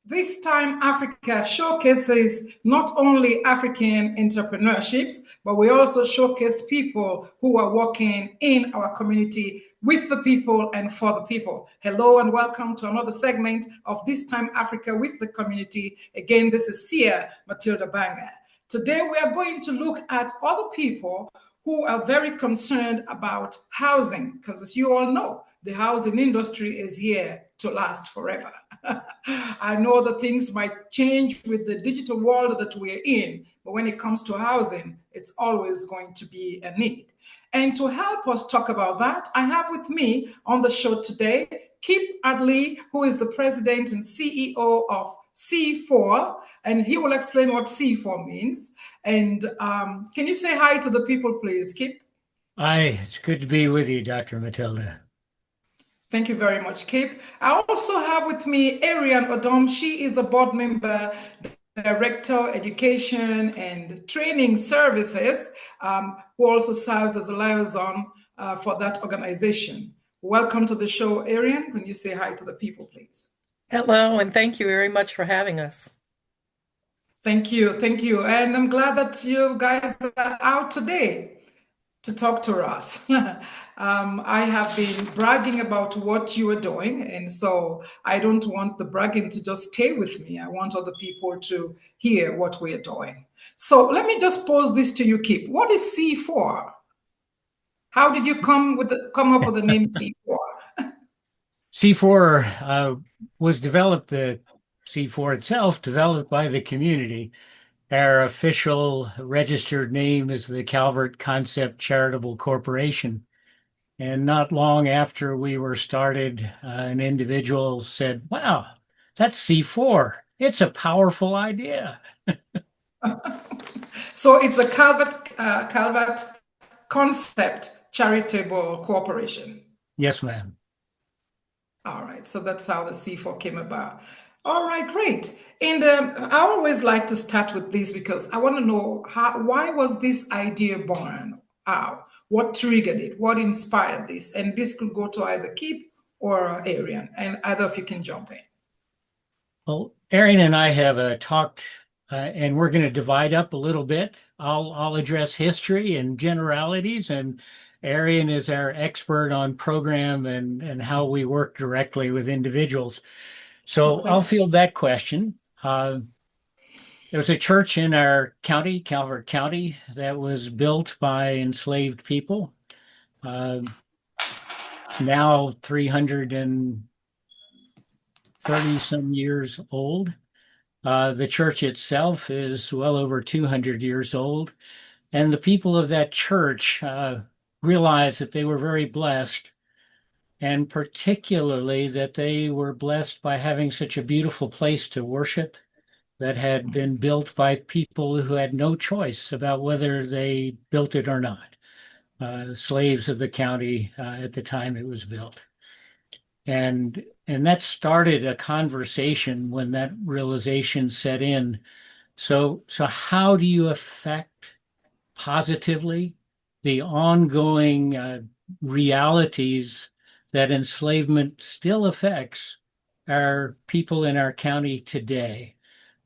This Time Africa showcases not only African entrepreneurships, but we also showcase people who are working in our community with the people and for the people. Hello and welcome to another segment of This Time Africa with the community. Again, this is Sia Matilda Banga. Today we are going to look at other people who are very concerned about housing, because as you all know, the housing industry is here to last forever. I know that things might change with the digital world that we're in, but when it comes to housing, it's always going to be a need. And to help us talk about that, I have with me on the show today, Kip Adley, who is the president and CEO of C4, and he will explain what C4 means. And can you say hi to the people, please, Kip? Hi, it's good to be with you, Dr. Matilda. Thank you very much, Kip. I also have with me Ariane Odom. She is a board member, Director, Education and Training Services, who also serves as a liaison for that organization. Welcome to the show, Ariane. Can you say hi to the people, please? Hello, and thank you very much for having us. Thank you. Thank you. And I'm glad that you guys are out today to talk to us. I have been bragging about what you are doing, and so I don't want the bragging to just stay with me. I want other people to hear what we are doing. So let me just pose this to you, Kip. What is C4? How did you come up with the name C4? C4 was developed, the C4 itself, developed by the community. Our official registered name is the Calvert Concept Charitable Corporation. And not long after we were started, an individual said, wow, that's C4. It's a powerful idea. So it's a Calvert Concept Charitable Corporation. Yes, ma'am. All right, so that's how the C4 came about. All right, great. And I always like to start with this because I want to know why was this idea born? How? What triggered it? What inspired this? And this could go to either Kip or Ariane, and either of you can jump in. Well, Ariane and I have talked, and we're going to divide up a little bit. I'll address history and generalities, and Ariane is our expert on program and how we work directly with individuals. So Okay. I'll field that question. There was a church in our county, Calvert County, that was built by enslaved people. It's now 330 some years old. The church itself is well over 200 years old. And the people of that church realized that they were very blessed, and particularly that they were blessed by having such a beautiful place to worship that had been built by people who had no choice about whether they built it or not. Slaves of the county at the time it was built. And that started a conversation when that realization set in. So how do you affect positively the ongoing realities that enslavement still affects our people in our county today?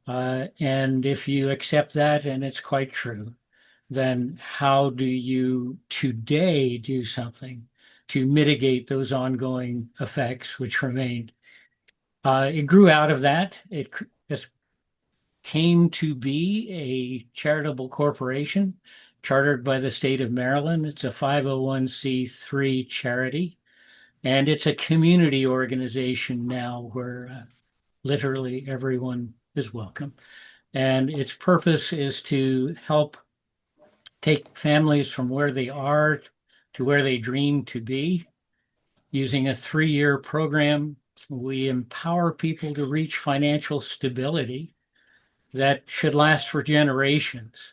And if you accept that, and it's quite true, then how do you today do something to mitigate those ongoing effects which remain? It grew out of that. It just came to be a charitable corporation chartered by the state of Maryland. It's a 501c3 charity, and it's a community organization now where literally everyone is welcome. And its purpose is to help take families from where they are to where they dream to be. Using a 3-year program, we empower people to reach financial stability that should last for generations.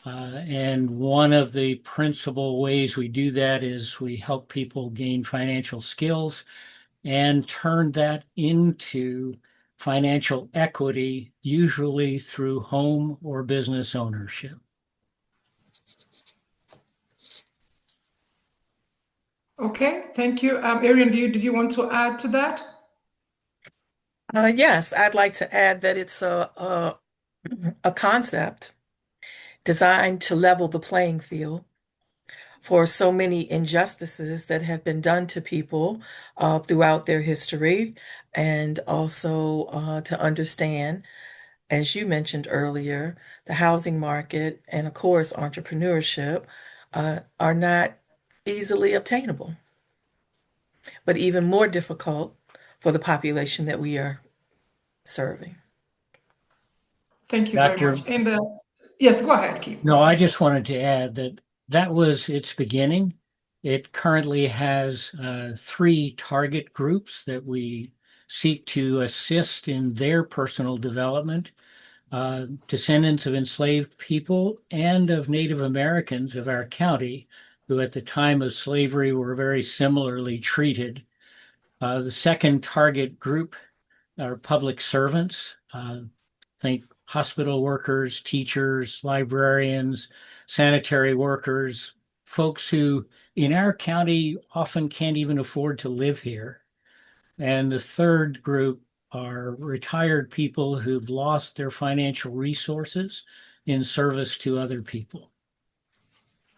And one of the principal ways we do that is we help people gain financial skills and turn that into financial equity, usually through home or business ownership. Okay, thank you. Arian, did you want to add to that? Yes, I'd like to add that it's a concept designed to level the playing field for so many injustices that have been done to people throughout their history, and also to understand, as you mentioned earlier, the housing market and, of course, entrepreneurship are not easily obtainable, but even more difficult for the population that we are serving. Thank you very much. Dr. And yes, go ahead, Keep. Go No, I ahead. just wanted to add that that was its beginning. It currently has three target groups that we seek to assist in their personal development: descendants of enslaved people and of Native Americans of our county, who at the time of slavery were very similarly treated. The second target group are public servants. Think hospital workers, teachers, librarians, sanitary workers, folks who in our county often can't even afford to live here. And the third group are retired people who've lost their financial resources in service to other people.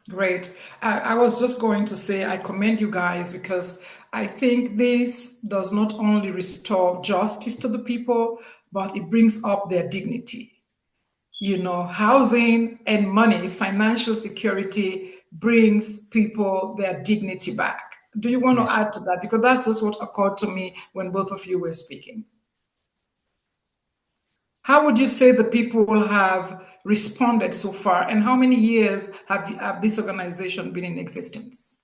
Great. I was just going to say I commend you guys because I think this does not only restore justice to the people, but it brings up their dignity. You know, housing and money, financial security brings people their dignity back. Do you want to Yes. add to that? Because that's just what occurred to me when both of you were speaking. How would you say the people have responded so far, and how many years have this organization been in existence?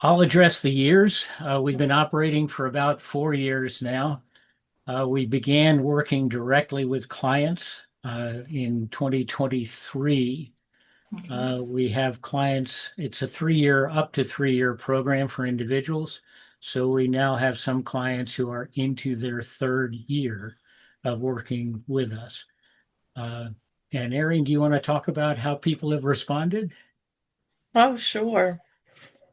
I'll address the years. We've been operating for about 4 years now. We began working directly with clients in 2023. Okay, We have clients, it's a 3 year, up to 3 year program for individuals. So we now have some clients who are into their third year of working with us. Uh, and Erin, do you want to talk about how people have responded? Oh, sure.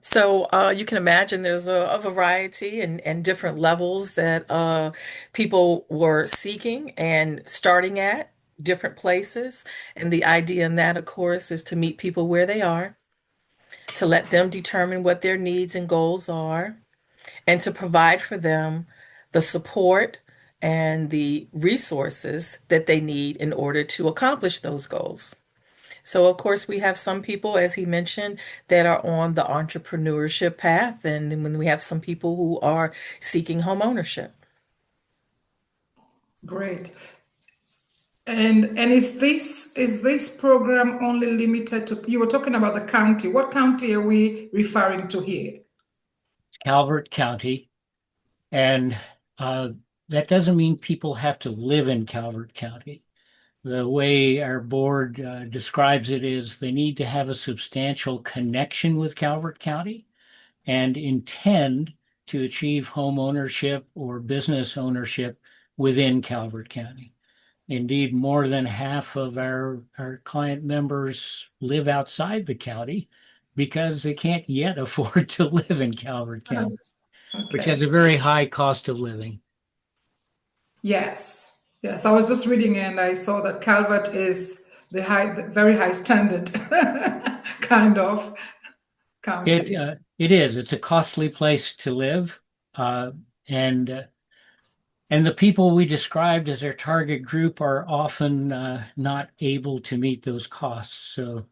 So you can imagine there's a variety and different levels that people were seeking and starting at different places. And the idea in that, of course, is to meet people where they are, to let them determine what their needs and goals are, and to provide for them the support and the resources that they need in order to accomplish those goals. So, of course, we have some people, as he mentioned, that are on the entrepreneurship path, and then when we have some people who are seeking home ownership. great. And is this program only limited to, you were talking about the county. What county are we referring to here? Calvert County. And uh, that doesn't mean people have to live in Calvert County. The way our board describes it is they need to have a substantial connection with Calvert County and intend to achieve home ownership or business ownership within Calvert County. Indeed, more than half of our client members live outside the county because they can't yet afford to live in Calvert County, which has a Okay. very high cost of living. Yes. Yes. I was just reading and I saw that Calvert is the very high standard kind of It county. it is. It's a costly place to live, uh, and uh, and the people we described as our target group are often not able to meet those costs. So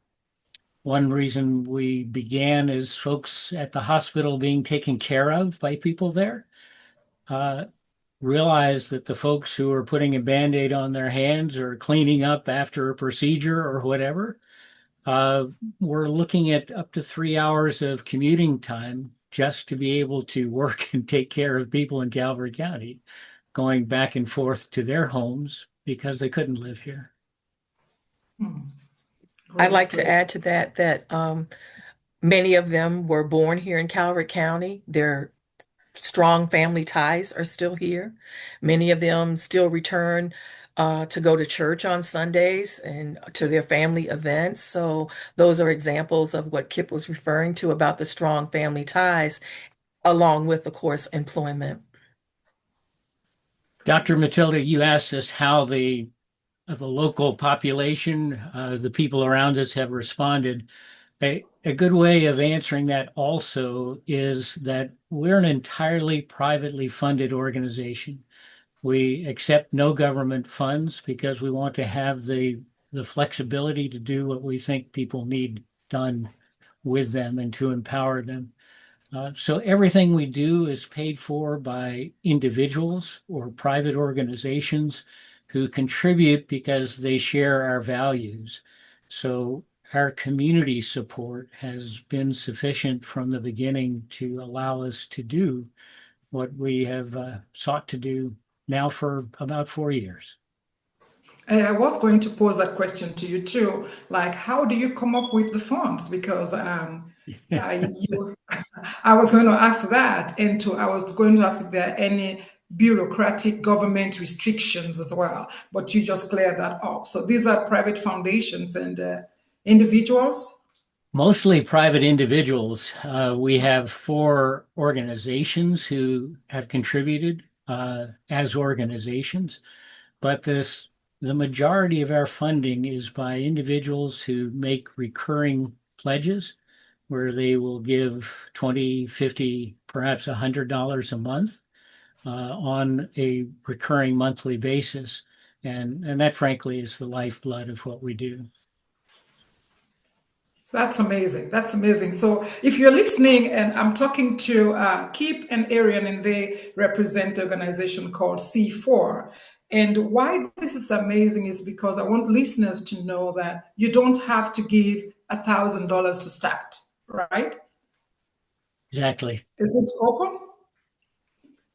one reason we began is folks at the hospital being taken care of by people there. Uh, Realize that the folks who are putting a Band-Aid on their hands or cleaning up after a procedure or whatever, uh, we're looking at up to 3 hours of commuting time just to be able to work and take care of people in Calvert County, going back and forth to their homes because they couldn't live here. I'd Great, like to great. add to that that many of them were born here in Calvert County. Their strong family ties are still here. Many of them still return to go to church on Sundays and to their family events. So those are examples of what Kip was referring to about the strong family ties, along with, of course, employment. Dr. Matilda, you asked us how the local population, the people around us have responded. A good way of answering that also is that we're an entirely privately funded organization. We accept no government funds because we want to have the flexibility to do what we think people need done with them and to empower them. So everything we do is paid for by individuals or private organizations who contribute because they share our values. So our community support has been sufficient from the beginning to allow us to do what we have sought to do now for about 4 years. I was going to pose that question to you too. Like, how do you come up with the funds? Because you, I was going to ask that, and I was going to ask if there are any bureaucratic government restrictions as well. But you just cleared that up. So these are private foundations and individuals. Mostly private individuals. We have 4 organizations who have contributed as organizations, but the majority of our funding is by individuals who make recurring pledges where they will give 20, 50, perhaps $100 a month on a recurring monthly basis. And that, frankly, is the lifeblood of what we do. That's amazing. That's amazing. So, if you're listening, and I'm talking to Kip and Arian, and they represent the organization called C4. And why this is amazing is because I want listeners to know that you don't have to give $1,000 to start, right? Exactly. Is it open?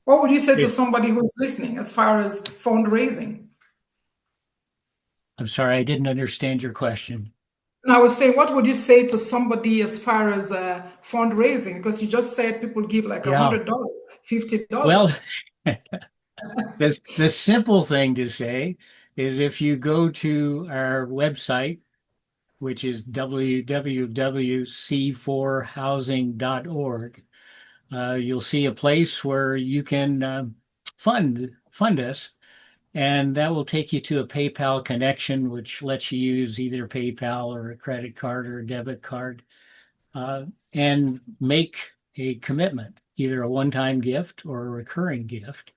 What would you say to It, somebody who's listening as far as fundraising? I'm sorry, I didn't understand your question. And I was saying, what would you say to somebody as far as fundraising? Because you just said people give like Yeah. $100, Well, $50. the simple thing to say is if you go to our website, which is www.c4housing.org, you'll see a place where you can fund us, and that will take you to a PayPal connection, which lets you use either PayPal or a credit card or a debit card, and make a commitment, either a one-time gift or a recurring gift.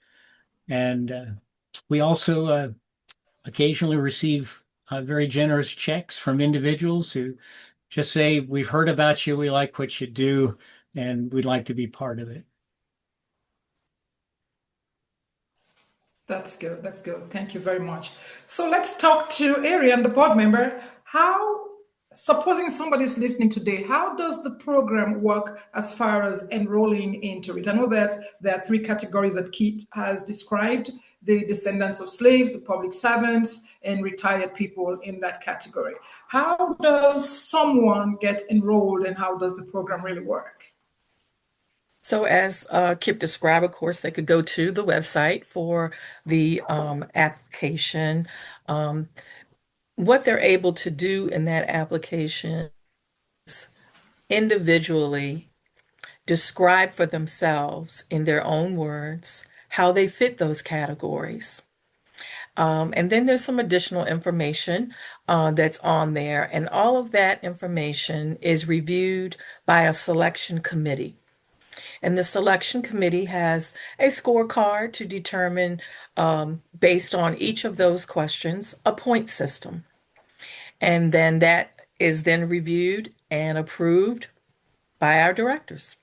And we also occasionally receive very generous checks from individuals who just say, "We've heard about you, we like what you do, and we'd like to be part of it." That's good. That's good. Thank you very much. So let's talk to Arian, the board member. Supposing somebody's listening today, how does the program work as far as enrolling into it? I know that there are 3 categories that Keith has described: the descendants of slaves, the public servants, and retired people in that category. How does someone get enrolled, and how does the program really work? So, as Kip described, of course, they could go to the website for the application. Um, what they're able to do in that application individually describe for themselves in their own words how they fit those categories. And then there's some additional information that's on there, and all of that information is reviewed by a selection committee. And the selection committee has a scorecard to determine, based on each of those questions, a point system. And then that is then reviewed and approved by our directors.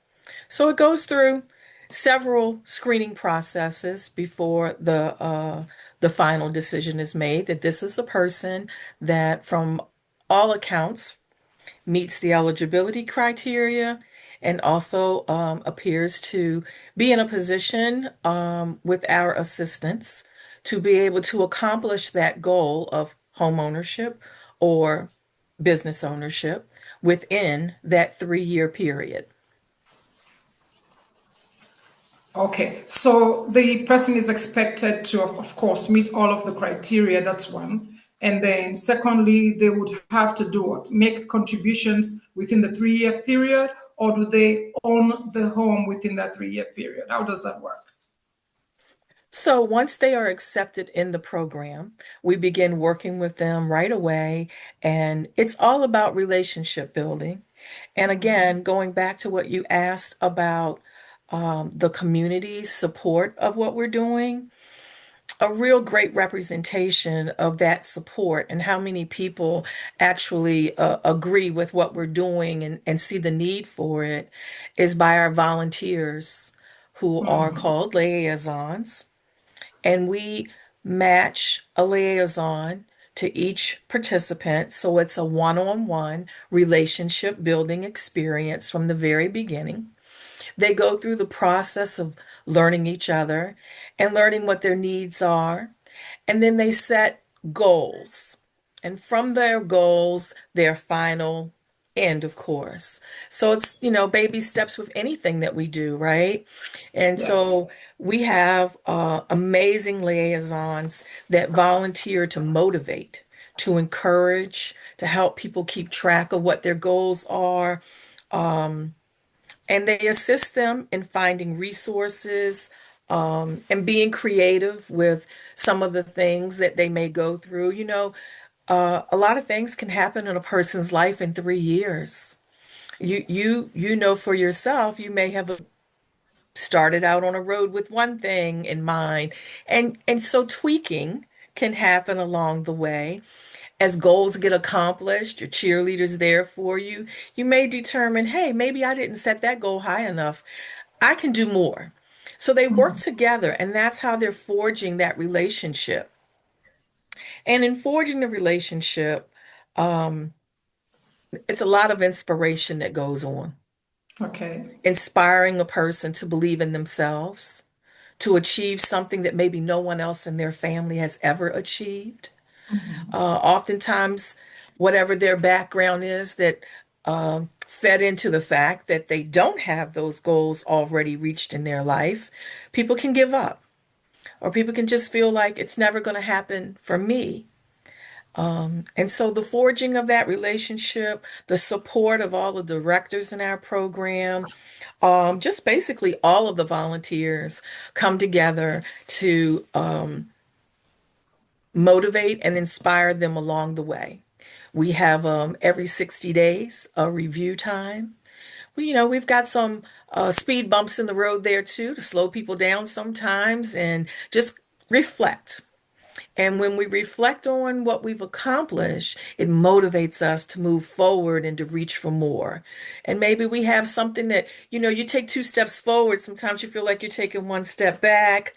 So it goes through several screening processes before the final decision is made that this is a person that, from all accounts, meets the eligibility criteria and also appears to be in a position with our assistance to be able to accomplish that goal of home ownership or business ownership within that 3-year period. Okay, so the person is expected to, of course, meet all of the criteria. That's one. And then, secondly, they would have to do what? Make contributions within the 3 year period, or do they own the home within that 3 year period? How does that work? So once they are accepted in the program, we begin working with them right away. And it's all about relationship building. And again, going back to what you asked about the community's support of what we're doing, a real great representation of that support and how many people actually agree with what we're doing and see the need for it is by our volunteers who are called liaisons. And we match a liaison to each participant. So it's a one-on-one relationship building experience from the very beginning. They go through the process of learning each other and learning what their needs are. And then they set goals. And from their goals, their final end, of course. So it's, baby steps with anything that we do, right? And Yes. so we have amazing liaisons that volunteer to motivate, to encourage, to help people keep track of what their goals are. And they assist them in finding resources and being creative with some of the things that they may go through. A lot of things can happen in a person's life in 3 years. You know for yourself, you may have started out on a road with one thing in mind, and so tweaking can happen along the way. As goals get accomplished, your cheerleader's there for you. You may determine, hey, maybe I didn't set that goal high enough. I can do more. So they work together, and that's how they're forging that relationship. And in forging the relationship, um, it's a lot of inspiration that goes on, Okay. inspiring a person to believe in themselves, to achieve something that maybe no one else in their family has ever achieved. Oftentimes, whatever their background is, that fed into the fact that they don't have those goals already reached in their life, people can give up, or people can just feel like it's never going to happen for me. And so the forging of that relationship, the support of all the directors in our program, just basically all of the volunteers come together to motivate and inspire them along the way. We have every 60 days a review time. We've got some speed bumps in the road there too to slow people down sometimes and just reflect. And when we reflect on what we've accomplished, it motivates us to move forward and to reach for more. And maybe we have something that, you take 2 steps forward. Sometimes you feel like you're taking 1 step back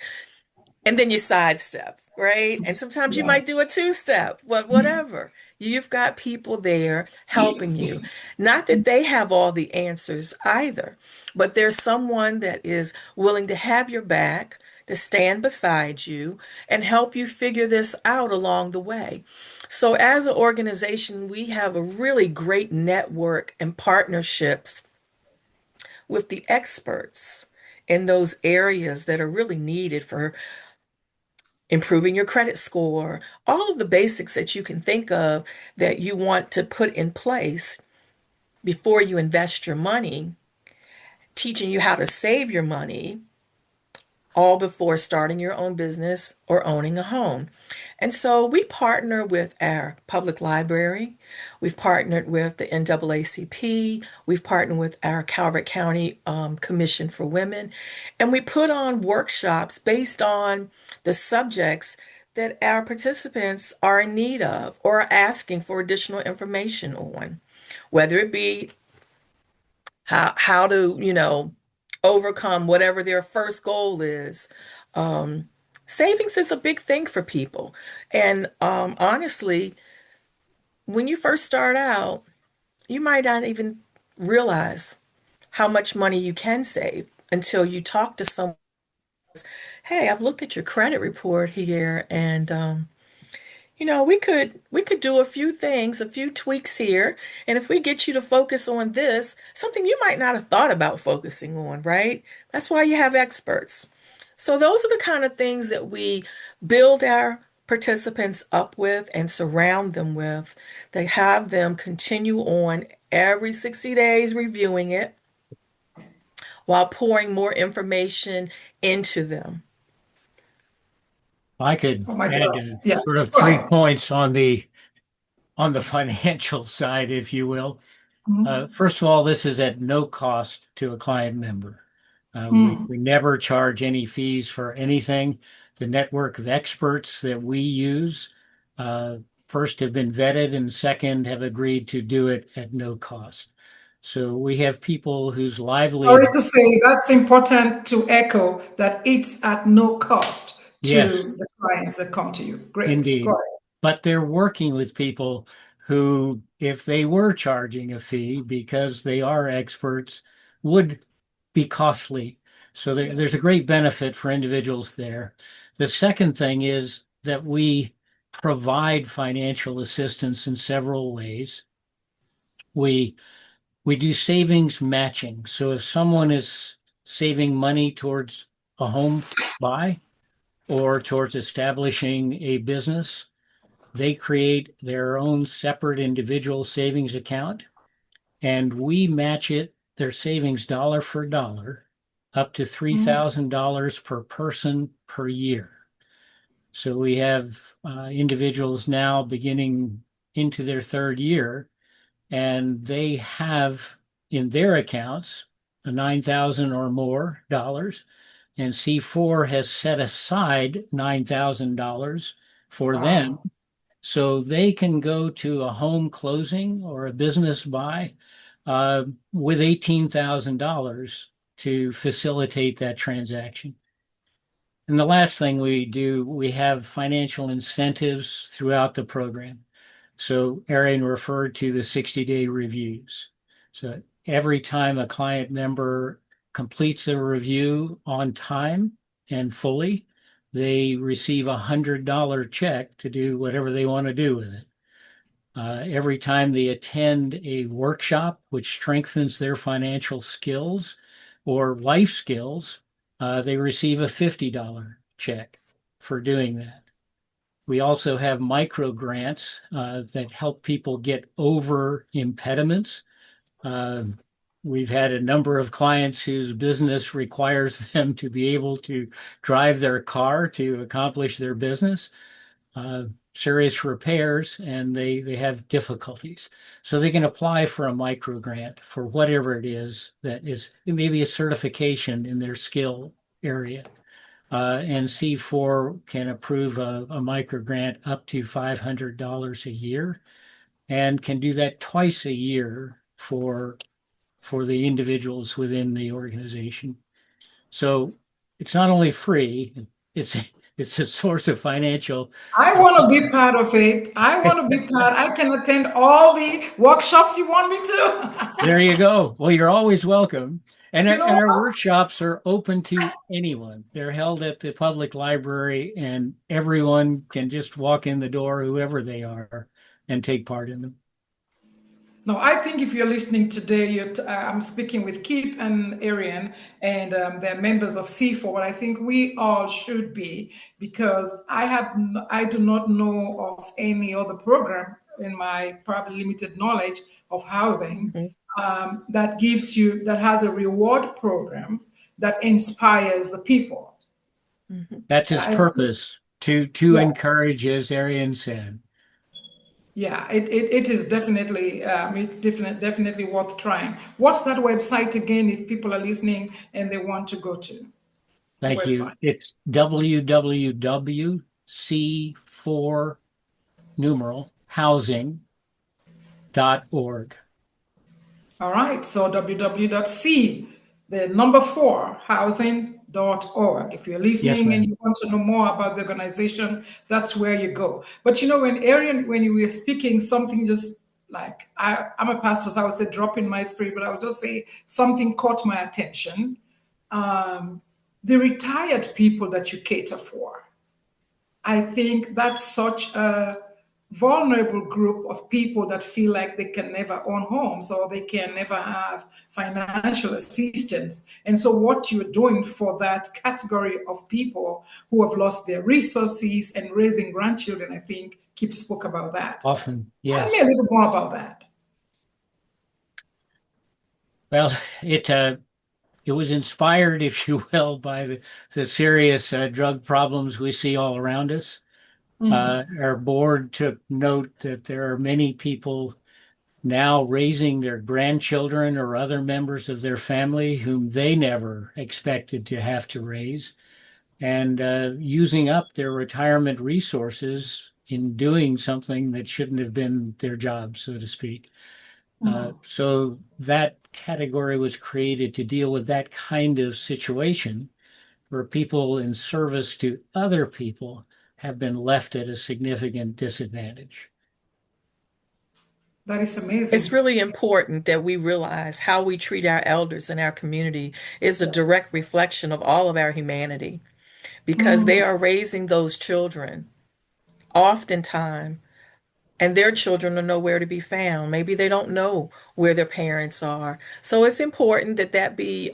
and then you sidestep, right? And sometimes you Yeah. might do a 2 step, but whatever. You've got people there helping Excuse you. me. Not that they have all the answers either, but there's someone that is willing to have your back, to stand beside you, and help you figure this out along the way. So, as an organization, we have a really great network and partnerships with the experts in those areas that are really needed for improving your credit score, all of the basics that you can think of that you want to put in place before you invest your money, teaching you how to save your money, all before starting your own business or owning a home. And so we partner with our public library. We've partnered with the NAACP. We've partnered with our Calvert County Commission for Women. And we put on workshops based on the subjects that our participants are in need of or are asking for additional information on, whether it be how to, overcome whatever their first goal is. Um, Savings is a big thing for people. And honestly, when you first start out, you might not even realize how much money you can save until you talk to someone. Hey, I've looked at your credit report here, and we could do a few things, a few tweaks here, and if we get you to focus on this, something you might not have thought about focusing on, right? That's why you have experts. So those are the kind of things that we build our participants up with and surround them with. They have them continue on every 60 days reviewing it while pouring more information into them. I could Oh my add God. Yes. sort of Go 3 points on the financial side, if you will. ahead. First of all, this is at no cost to a client member. Mm. We never charge any fees for anything. The network of experts that we use, uh, first have been vetted and second have agreed to do it at no cost. So we have people whose Sorry livelihood, to say, that's important to echo that it's at no cost yes, to the clients that come to you. Great. Go indeed. ahead. But they're working with people who, if they were charging a fee because they are experts, would be costly. So there's a Yes. great benefit for individuals there. The second thing is that we provide financial assistance in several ways. We we do savings matching. So if someone is saving money towards a home buy or towards establishing a business, they create their own separate individual savings account, and we match it, their savings dollar for dollar, up to Mm. $3,000 per person per year. So we have individuals now beginning into their third year, and they have in their accounts a 9,000 or more dollars, and C4 has set aside $9,000 for them Wow. so they can go to a home closing or a business buy with $18,000 to facilitate that transaction. And the last thing we do, we have financial incentives throughout the program. So Arian referred to the 60-day reviews. So every time a client member completes a review on time and fully, they receive $100 check to do whatever they want to do with it. Every time they attend a workshop which strengthens their financial skills or life skills, they receive a $50 check for doing that. We also have micro grants that help people get over impediments. Uh, we've had a number of clients whose business requires them to be able to drive their car to accomplish their business, uh, serious repairs, and they have difficulties. So they can apply for a micro grant for whatever it is that is maybe a certification in their skill area. And C4 can approve a micro grant up to $500 a year and can do that twice a year for the individuals within the organization. So it's not only free, it's it's a source of financial. I want to be part of it. I want to be part. I can attend all the workshops you want me to. There you go. Well, you're always welcome. And You know our what? workshops are open to anyone. They're held at the public library, and everyone can just walk in the door, whoever they are, and take part in them. No, I think if you're listening today, I'm speaking with Kip and Arian, and they're members of C4. But I think we all should be because I do not know of any other program in my probably limited knowledge of housing Mhm, that has a reward program that inspires the people. mhm. That's its I think, purpose to yeah, encourage, as Arian said. yeah, it is definitely definitely worth trying. What's that website again? If people are listening and they want to go to the Thank you. website. It's www.c4 numeral housing.org. All right, so www.c, the number four, housing.org. If you're Yes, listening and ma'am. you want to know more about the organization, that's where you go. But you know, when you were speaking, something just like I'm a pastor, so I would say drop in my spirit, but I would just say something caught my attention. Um, the retired people that you cater for. I think that's such vulnerable group of people that feel like they can never own homes or they can never have financial assistance. And so, what you're doing for that category of people who have lost their resources and raising grandchildren, I think Kip spoke about that. Often, Tell me a yes. little more about that. Well, it was inspired, if you will, by the serious drug problems we see all around us. Our board took note that there are many people now raising their grandchildren or other members of their family whom they never expected to have to raise, and using up their retirement resources in doing something that shouldn't have been their job, so to speak. So that category was created to deal with that kind of situation where people in service to other people have been left at a significant disadvantage. That is It's amazing. really important that we realize how we treat our elders in our community is a Yes. direct reflection of all of our humanity because they are raising those children oftentimes, and their children are nowhere to be found. Maybe they don't know where their parents are. So it's important that that be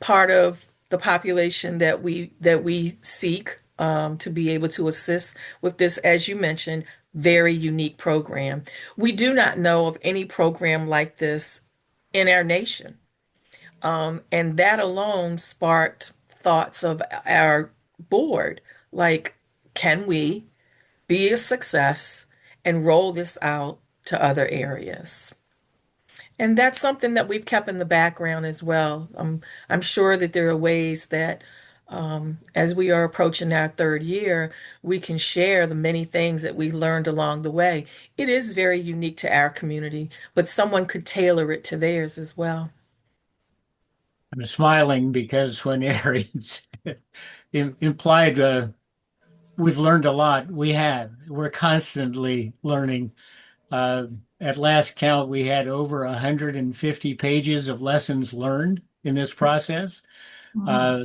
part of the population that we seek to be able to assist with this, as you mentioned, very unique program. We do not know of any program like this in our nation, and that alone sparked thoughts of our board, like, can we be a success and roll this out to other areas? And that's something that we've kept in the background as well. I'm sure that there are ways that, as we are approaching our third year, we can share the many things that we learned along the way. It is very unique to our community, but someone could tailor it to theirs as well. I'm smiling because when Aries implied we've learned a lot, we have. We're constantly learning. Uh, at last count, we had over 150 pages of lessons learned in this process.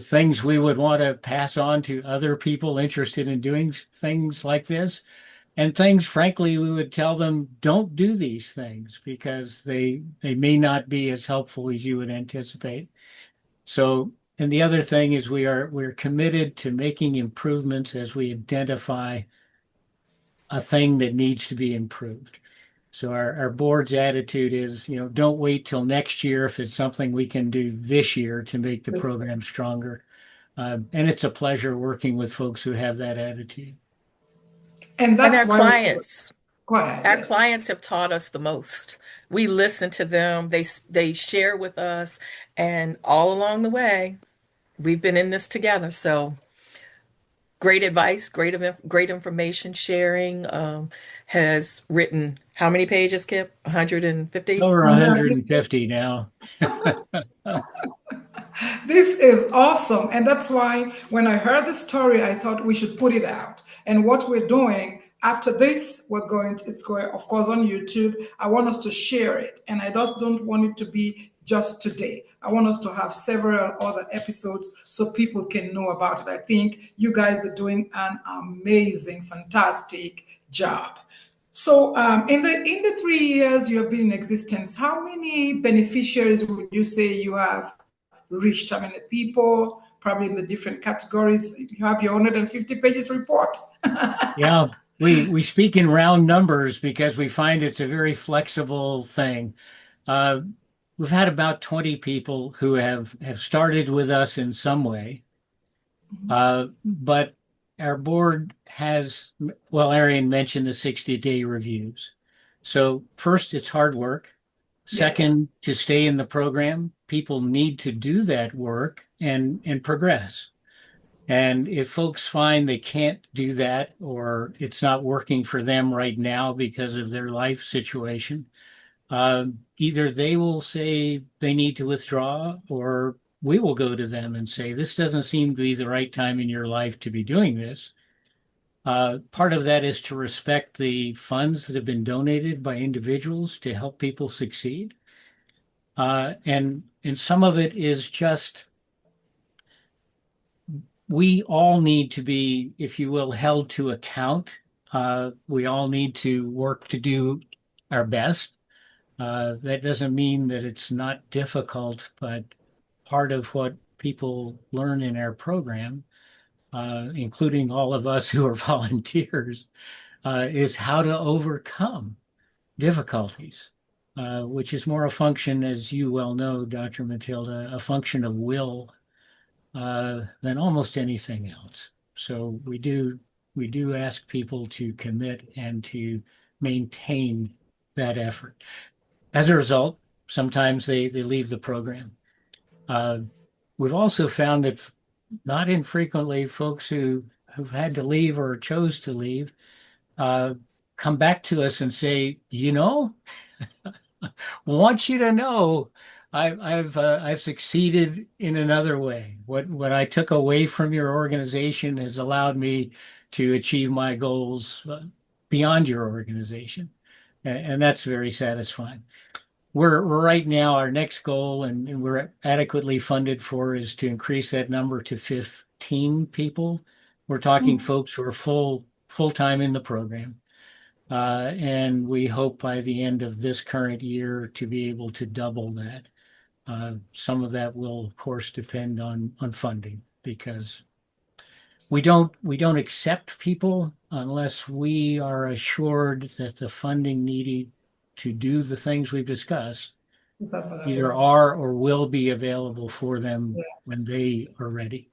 Things we would want to pass on to other people interested in doing things like this, and things, frankly, we would tell them don't do these things because they may not be as helpful as you would anticipate. So, and the other thing is we're committed to making improvements as we identify a thing that needs to be improved. So our board's attitude is, don't wait till next year if it's something we can do this year to make the Yes. program stronger. And it's a pleasure working with folks who have that attitude. And And that's why we should go ahead. our Yes. clients have taught us the most. We listen to them, they share with us, and all along the way, we've been in this together. So great advice, great information sharing. Has written how many pages, Kip? 150? Over 150 now. This is awesome. And that's why when I heard the story, I thought we should put it out. And what we're doing after this, it's going, of course, on YouTube. I want us to share it. And I just don't want it to be just today. I want us to have several other episodes so people can know about it. I think you guys are doing an amazing, fantastic job. So, in the 3 years you have been in existence, how many beneficiaries would you say you have reached? How many people? Probably in the different categories. You have your 150 pages report. Yeah, we speak in round numbers because we find it's a very flexible thing. Uh, we've had about 20 people who have started with us in some way. But our board has, well, Arian mentioned the 60-day reviews. So first, it's hard work. Yes. Second, to stay in the program, people need to do that work and progress. And if folks find they can't do that or it's not working for them right now because of their life situation, either they will say they need to withdraw or we will go to them and say, this doesn't seem to be the right time in your life to be doing this. Part of that is to respect the funds that have been donated by individuals to help people succeed. And some of it is just we all need to be, if you will, held to account We all need to work to do our best. That doesn't mean that it's not difficult, but part of what people learn in our program, including all of us who are volunteers, is how to overcome difficulties, which is more a function, as you well know, Dr. Matilda, a function of will than almost anything else. So we do ask people to commit and to maintain that effort. As a result, sometimes they leave the program. Uh, we've also found that not infrequently folks who've had to leave or chose to leave uh, come back to us and say, want you to know I've succeeded in another way. What I took away from your organization has allowed me to achieve my goals beyond your organization, and that's very satisfying. We're right now, our next goal, and we're adequately funded for, is to increase that number to 15 people. We're talking Mm. folks who are full time in the program. And we hope by the end of this current year to be able to double that. Some of that will, of course, depend on funding, because we don't accept people unless we are assured that the funding needed to do the things we've discussed It's either available. are or will be available for them when they are ready.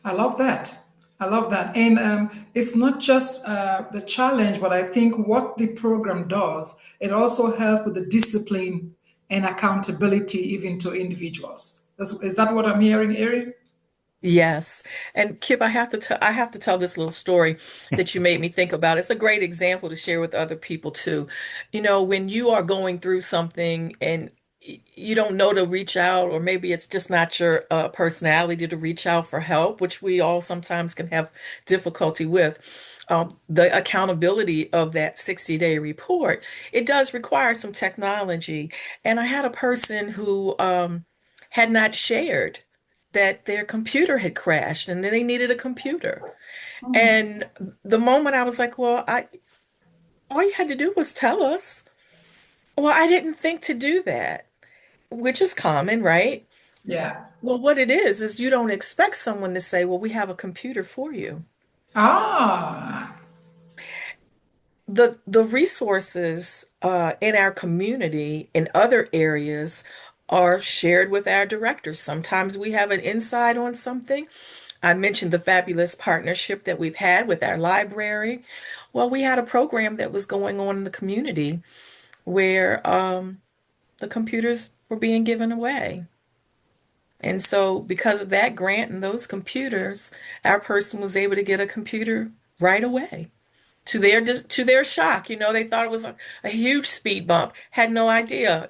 I love that. I love that. And it's not just the challenge, but I think what the program does, it also helps with the discipline and accountability even to individuals. Is that what I'm hearing, Eric? Yes. And Kip, I have to tell this little story that you made me think about. It's a great example to share with other people too. When you are going through something and you don't know to reach out, or maybe it's just not your personality to reach out for help, which we all sometimes can have difficulty with. The accountability of that 60-day report, it does require some technology. And I had a person who had not shared that their computer had crashed and then they needed a computer. And the moment I was like, well, I all you had to do was tell us. Well, I didn't think to do that, which is common, right? Yeah. Well, what it is you don't expect someone to say, well, we have a computer for you. Ah, The resources in our community in other areas are shared with our directors. Sometimes we have an insight on something. I mentioned the fabulous partnership that we've had with our library. Well, we had a program that was going on in the community where the computers were being given away. And so, because of that grant and those computers, our person was able to get a computer right away. To their shock, they thought it was a huge speed bump. Had no idea.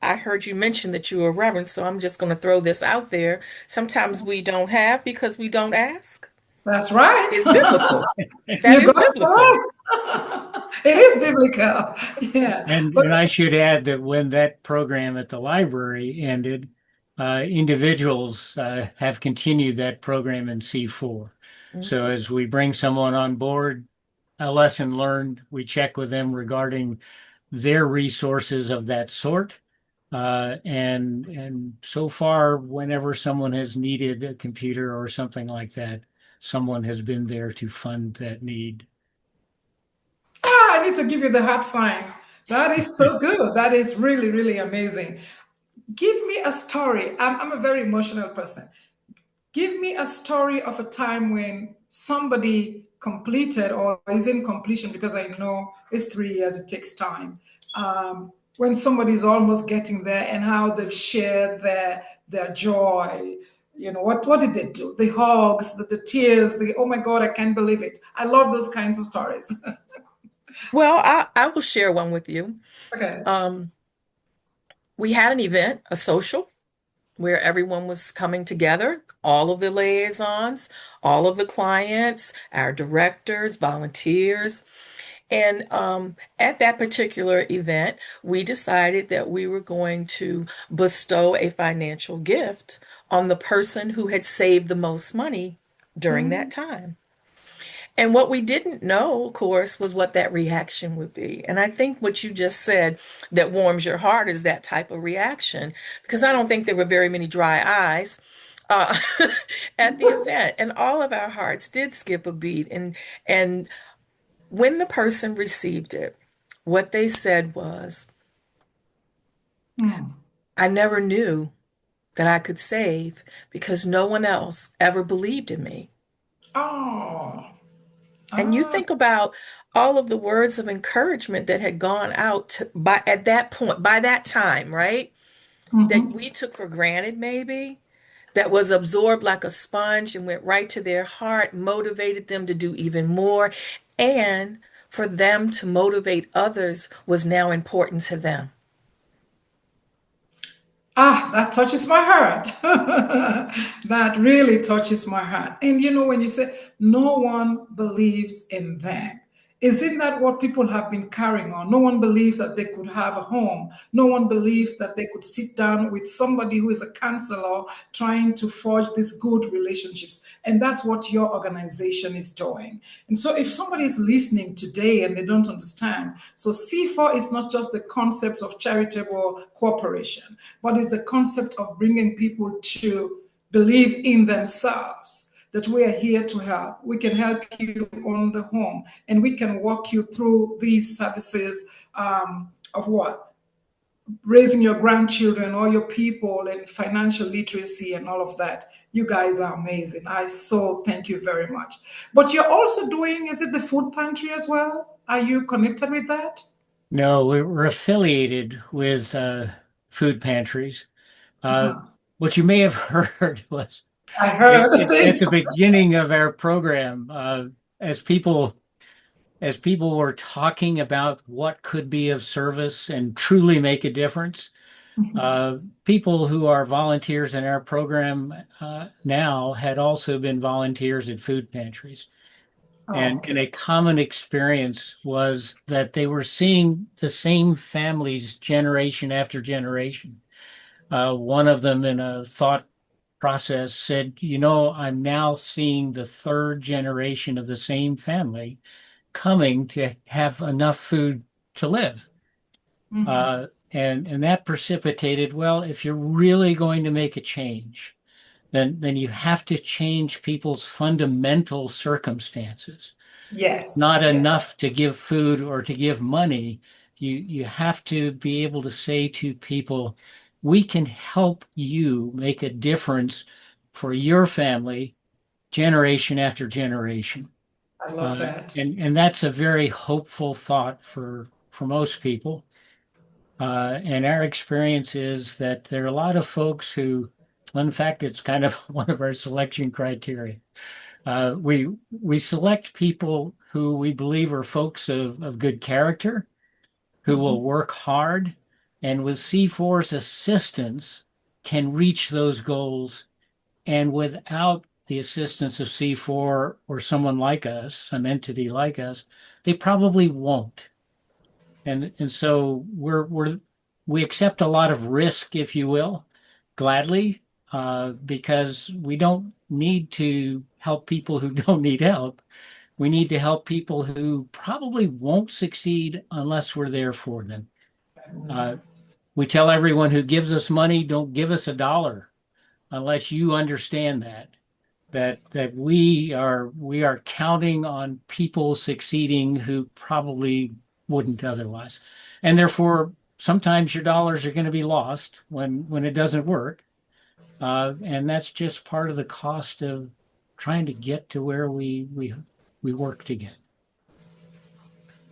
I heard you mention that you were a reverend, so I'm just going to throw this out there. Sometimes we don't have because we don't ask. that's right. It's biblical. That You is got it biblical. right. It is biblical. Yeah. And But and I should add that when that program at the library ended, individuals have continued that program in C4. So Mhm. as we bring someone on board, a lesson learned, we check with them regarding their resources of that sort. And so far, whenever someone has needed a computer or something like that, someone has been there to fund that need. I need to give you the heart sign. That is so good. That is really, really amazing. Give me a story. I'm a very emotional person. Give me a story of a time when somebody completed or is in completion, because I know it's 3 years, it takes time. When somebody's almost getting there and how they've shared their joy. What did they do? The hugs, the tears, the oh my God, I can't believe it. I love those kinds of stories. Well, I will share one with you. Okay. Um, we had an event, a social, where everyone was coming together, all of the liaisons, all of the clients, our directors, volunteers. And at that particular event, we decided that we were going to bestow a financial gift on the person who had saved the most money during that time. And what we didn't know, of course, was what that reaction would be. And I think what you just said that warms your heart is that type of reaction, because I don't think there were very many dry eyes uh, at the event, and all of our hearts did skip a beat. And when the person received it, what they said was, Hmm. "I never knew that I could save because no one else ever believed in me." Oh, And you ah, think about all of the words of encouragement that had gone out by at that point, by that time, right? That mhm. we took for granted, maybe, that was absorbed like a sponge and went right to their heart, motivated them to do even more. And for them to motivate others was now important to them. Ah, that touches my heart. That really touches my heart. And you know, when you say no one believes in them, isn't that what people have been carrying on? No one believes that they could have a home. No one believes that they could sit down with somebody who is a counselor trying to forge these good relationships. And that's what your organization is doing. And so, if somebody is listening today and they don't understand, so C4 is not just the concept of charitable cooperation, but it's the concept of bringing people to believe in themselves. That we are here to help. We can help you on the home, and we can walk you through these services of what? Raising your grandchildren or your people and financial literacy and all of that. You guys are amazing. I so thank you very much. But you're also doing, is it the food pantry as well? Are you connected with that? No, we're affiliated with food pantries. Uh, Uh-huh. what you may have heard was I heard at the things. beginning of our program, as people as people were talking about what could be of service and truly make a difference, people who are volunteers in our program now had also been volunteers at food pantries. And a Okay. common experience was that they were seeing the same families generation after generation. One of them, in a thought process, said, "You know, I'm now seeing the third generation of the same family coming to have enough food to live." And that precipitated, well, if you're really going to make a change, then you have to change people's fundamental circumstances. It's Yes, not yes. enough to give food or to give money. You have to be able to say to people, we can help you make a difference for your family generation after generation. I love that. And that's a very hopeful thought for most people. And our experience is that there are a lot of folks who, well, in fact, it's kind of one of our selection criteria. We select people who we believe are folks of good character, who will work hard, and with C4's assistance can reach those goals. And without the assistance of C4 or someone like us, an entity like us, they probably won't. And so we accept a lot of risk, if you will, gladly, because we don't need to help people who don't need help. We need to help people who probably won't succeed unless we're there for them. Uh, we tell everyone who gives us money, don't give us a dollar unless you understand that we are counting on people succeeding who probably wouldn't otherwise. And therefore, sometimes your dollars are going to be lost when it doesn't work. And that's just part of the cost of trying to get to where we work to get.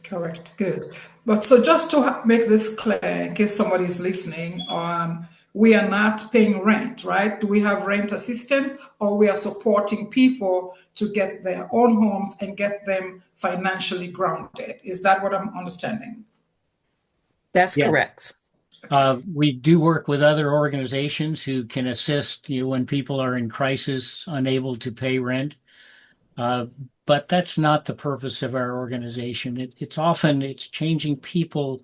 Correct. Good. But so just to make this clear, in case somebody is listening, we are not paying rent, right? Do we have rent assistance, or we are supporting people to get their own homes and get them financially grounded? Is that what I'm understanding? That's Yeah. correct. Okay. We do work with other organizations who can assist you when people are in crisis, unable to pay rent. Uh, but that's not the purpose of our organization. It's changing people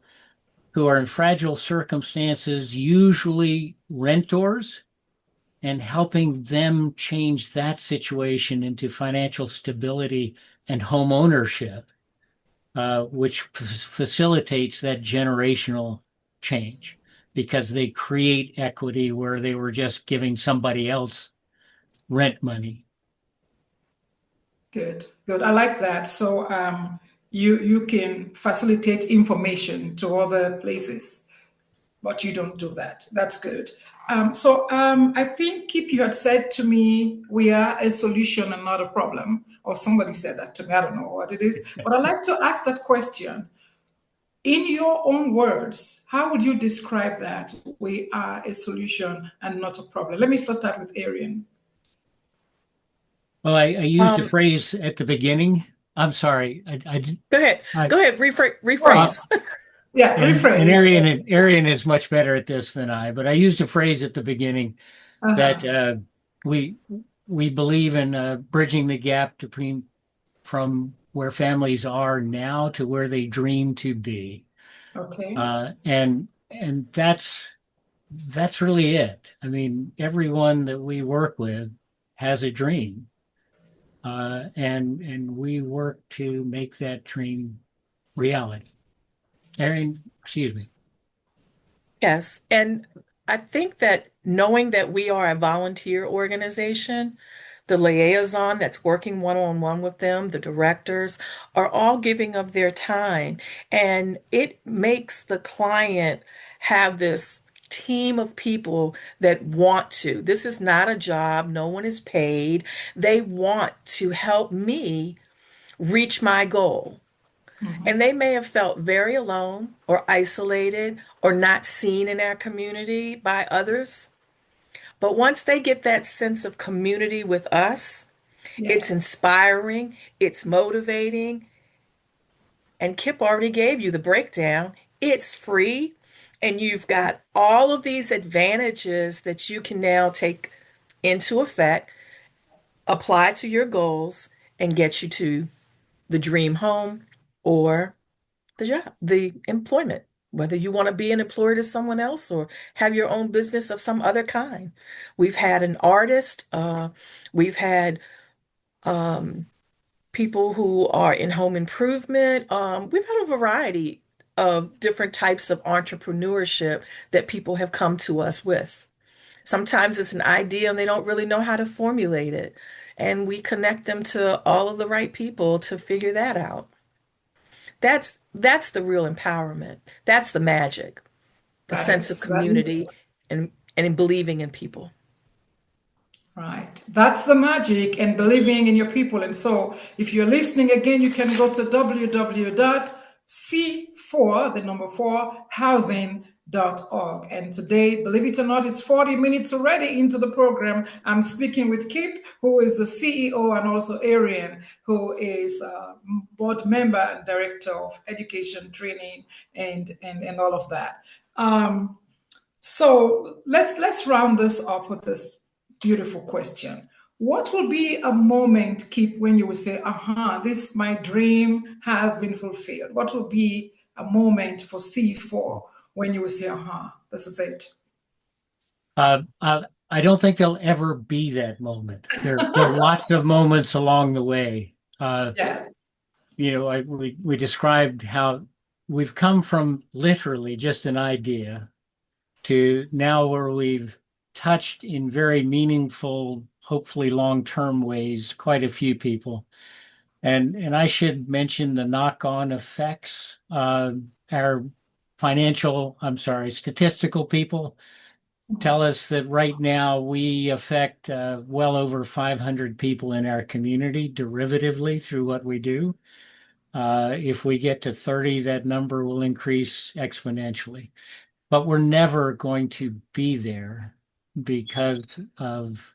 who are in fragile circumstances, usually renters, and helping them change that situation into financial stability and home ownership, which facilitates that generational change because they create equity where they were just giving somebody else rent money. Good, good. I like that. So you can facilitate information to other places, but you don't do that. That's good. I think, Kip, you had said to me, we are a solution and not a problem. Or somebody said that to me. I don't know what it is. But I'd like to ask that question. In your own words, how would you describe that? We are a solution and not a problem. Let me first start with Arian. Well, I used a Um, phrase at the beginning. I'm sorry. Go ahead. I, Go ahead. uh, Rephrase. Yeah, and rephrase. Arian is much better at this than I, but I used a phrase at the beginning that Uh-huh. we we believe in bridging the gap between from where families are now to where they dream to be. Okay. And that's really it. I mean, everyone that we work with has a dream, and we work to make that dream reality. Erin, excuse me. Yes. And I think that knowing that we are a volunteer organization, the liaison that's working one-on-one with them, the directors are all giving of their time. And it makes the client have this team of people that want to. This is not a job, no one is paid. They want to help me reach my goal. And Mhm. they may have felt very alone or isolated or not seen in our community by others. But once they get that sense of community with us, it's Yes. inspiring, it's motivating. And Kip already gave you the breakdown. It's free, and you've got all of these advantages that you can now take into effect, apply to your goals, and get you to the dream home or the job, the employment, whether you want to be an employer to someone else or have your own business of some other kind. We've had an artist, we've had um, people who are in home improvement. We've had a variety of different types of entrepreneurship that people have come to us with. Sometimes it's an idea and they don't really know how to formulate it. And we connect them to all of the right people to figure that out. That's the real empowerment. That's the magic, the That sense of is. That is. community and in believing in people. Right. That's the magic and believing in your people. And so if you're listening again, you can go to www.c4, the number 4, housing.org. And today, believe it or not, it's 40 minutes already into the program. I'm speaking with Kip, who is the CEO, and also Arian, who is a board member and director of education, training, and all of that. So let's round this up with this beautiful question. What will be a moment, Keep, when you will say, aha, this my dream has been fulfilled? What will be a moment for C4 when you will say, aha, this is it? I don't think there'll ever be that moment. There are lots of moments along the way. Yes. We described how we've come from literally just an idea to now where we've touched in very meaningful, hopefully long-term ways, quite a few people. And I should mention the knock-on effects. Our statistical people tell us that right now we affect well over 500 people in our community derivatively through what we do. If we get to 30, that number will increase exponentially. But we're never going to be there because of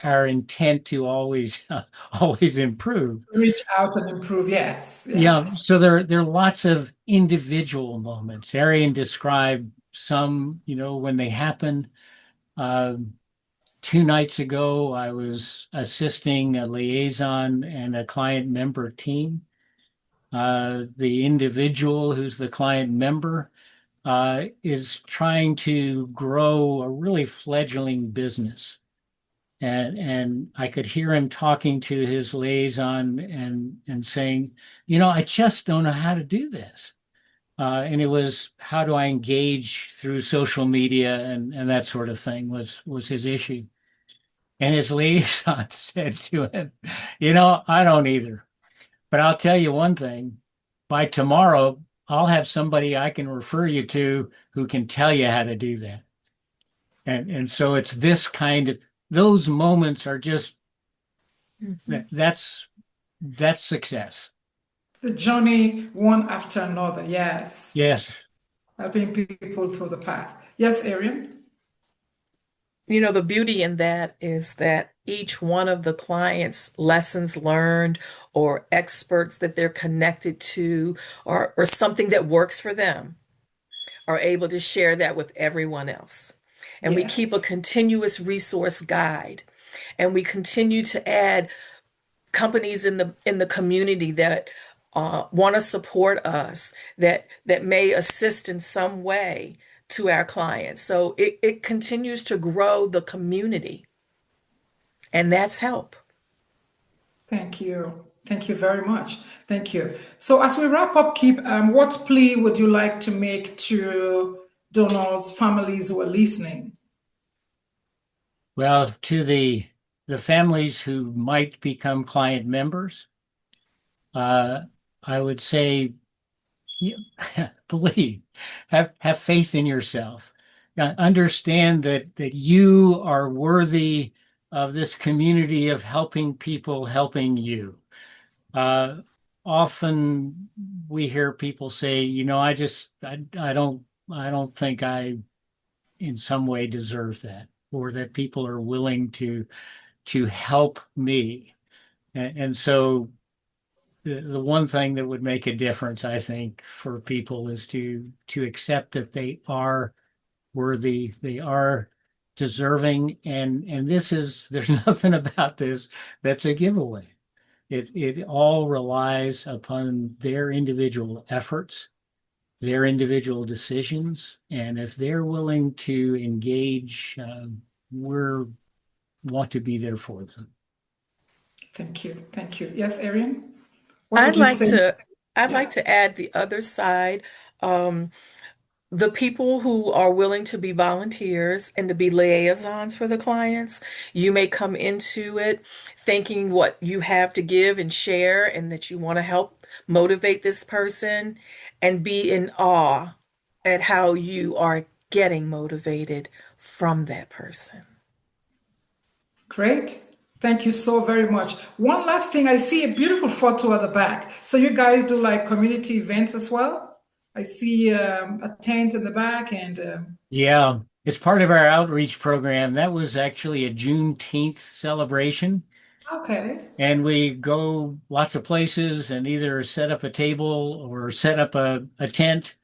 our intent to always always improve. Reach out and improve. Yes, Yeah, yes. so there are lots of individual moments. Arian described some, when they happen. Uh, 2 nights ago, I was assisting a liaison and a client member team. The individual who's the client member is trying to grow a really fledgling business. and I could hear him talking to his liaison and saying, you know, I just don't know how to do this. And it was, how do I engage through social media and that sort of thing was his issue. And his liaison said to him, you know, I don't either. But I'll tell you one thing, by tomorrow, I'll have somebody I can refer you to who can tell you how to do that. And so it's this kind of, those moments are just, Mhm. that's success. The journey one after another. Yes. Yes. Helping people through the path. Yes, Arian? You know, the beauty in that is that each one of the clients' lessons learned or experts that they're connected to or something that works for them are able to share that with everyone else. And we keep a Yes. continuous resource guide and we continue to add companies in the community that want to support us that may assist in some way to our clients. So it continues to grow the community, and that's help. Thank you. Thank you very much. Thank you. So as we wrap up, Keep, what plea would you like to make to donors, families who are listening? Well, to the families who might become client members, uh, I would say, you, believe, have faith in yourself. Understand that you are worthy of this community of helping people helping you. Uh, Often we hear people say, you know, I don't think I in some way deserve that, or that people are willing to help me. And so the one thing that would make a difference, I think, for people is to accept that they are worthy, they are deserving, and this is there's nothing about this that's a giveaway. It all relies upon their individual efforts, their individual decisions, and if they're willing to engage, we're want to be there for them. Thank you. Thank you. Yes, Arian? What I'd would you like say? to I'd like Yeah. to add the other side. Um, the people who are willing to be volunteers and to be liaisons for the clients, you may come into it thinking what you have to give and share and that you want to help motivate this person and be in awe at how you are getting motivated from that person. Great. Thank you so very much. One last thing, I see a beautiful photo at the back. So you guys do like community events as well? I see a tent in the back and Yeah, it's part of our outreach program. That was actually a Juneteenth celebration. okay. And we go lots of places and either set up a table or set up a tent,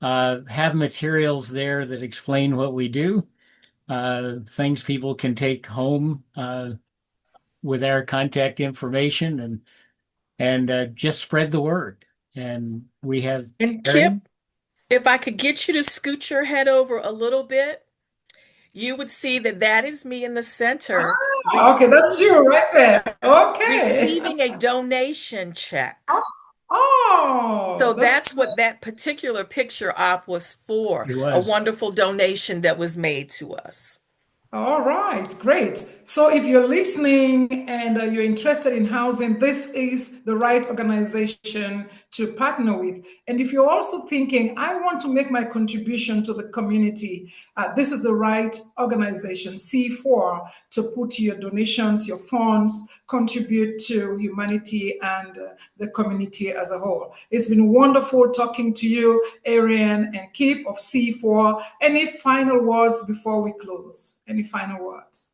have materials there that explain what we do, things people can take home with our contact information and just spread the word. And we have And very, Kip, if I could get you to scoot your head over a little bit, you would see that that is me in the center Ah, okay, that's you right there. Okay. receiving a donation check. So Oh, that's what that particular picture op was for, it a was. wonderful donation that was made to us. all right, great. So if you're listening and you're interested in housing, this is the right organization to partner with. And if you're also thinking, I want to make my contribution to the community, this is the right organization, C4, to put your donations, your funds, contribute to humanity and the community as a whole. It's been wonderful talking to you, Arian and Kip of C4. Any final words before we close? Any final words?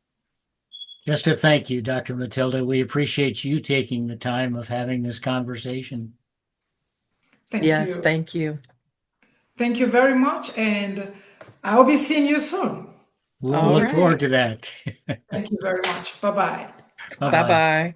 Just to thank you, Dr. Matilda. We appreciate you taking the time of having this conversation. Thank Yes, you. thank you. Thank you very much. And I'll be seeing you soon. We'll All look forward right. to that. Thank you very much. Bye bye. Bye bye. Bye-bye. Bye-bye.